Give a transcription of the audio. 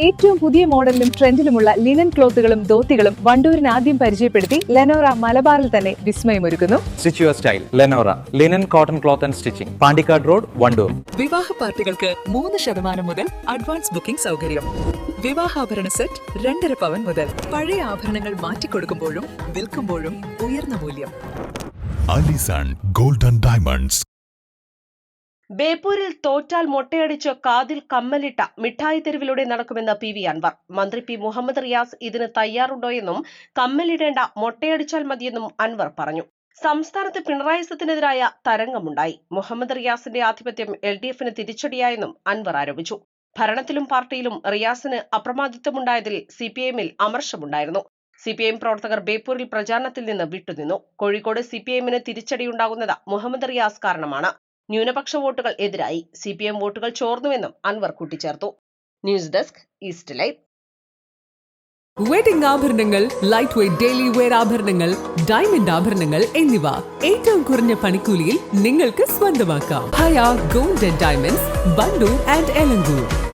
ഏറ്റവും പുതിയ മോഡലിലും ട്രെൻഡിലുമുള്ള ലിനൻ ക്ലോത്തുകളും ധോത്തികളും വണ്ടൂരിന് ആദ്യം പരിചയപ്പെടുത്തി ലെനോറ മലബാറിൽ തന്നെ വിസ്മയമൊരുക്കുന്നു. Stitch your style Lenora linen cotton cloth and stitching, Pandikkad road, Wandoor. വിവാഹ പാർട്ടികൾക്ക് 3% മുതൽ അഡ്വാൻസ് ബുക്കിംഗ് സൗകര്യം. വിവാഹാഭരണ സെറ്റ് 2.5 പവൻ മുതൽ. പഴയ ആഭരണങ്ങൾ മാറ്റിക്കൊടുക്കുമ്പോഴും വിൽക്കുമ്പോഴും ഉയർന്ന മൂല്യം. Alison golden diamonds. ബേപ്പൂരിൽ തോറ്റാൽ മൊട്ടയടിച്ച് കാതിൽ കമ്മലിട്ട മിഠായി തെരുവിലൂടെ നടക്കുമെന്ന് പി വി അൻവർ. മന്ത്രി പി മുഹമ്മദ് റിയാസ് ഇതിന് തയ്യാറുണ്ടോയെന്നും കമ്മലിടേണ്ട മൊട്ടയടിച്ചാൽ മതിയെന്നും അൻവർ പറഞ്ഞു. സംസ്ഥാനത്ത് പിണറായി സത്തിനെതിരായ തരംഗമുണ്ടായി. മുഹമ്മദ് റിയാസിന്റെ ആധിപത്യം LDFന് തിരിച്ചടിയായെന്നും അൻവർ ആരോപിച്ചു. ഭരണത്തിലും പാർട്ടിയിലും റിയാസിന് അപ്രമാദിത്വമുണ്ടായതിൽ CPIMൽ അമർഷമുണ്ടായിരുന്നു. CPIM പ്രവർത്തകർ ബേപ്പൂരിൽ പ്രചാരണത്തിൽ നിന്ന് വിട്ടുനിന്നു. കോഴിക്കോട് CPIMന് തിരിച്ചടിയുണ്ടാകുന്നത് മുഹമ്മദ് റിയാസ് കാരണമാണ്. ന്യൂനപക്ഷ വോട്ടുകൾ എതിരായി. CPIM വോട്ടുകൾ ചോർന്നുവെന്നും അൻവർ കൂട്ടിച്ചേർത്തു. News desk east live. Wedding ആഭരണങ്ങൾ, ലൈറ്റ് വെയ്റ്റ് ഡെയിലി വെയർ ആഭരണങ്ങൾ, ഡയമണ്ട് ആഭരണങ്ങൾ എന്നിവ ഏറ്റവും കുറഞ്ഞ പണിക്കൂലിയിൽ നിങ്ങൾക്ക് സ്വന്തമാക്കാം. Haya gold and diamonds, Wandoor and Elankur.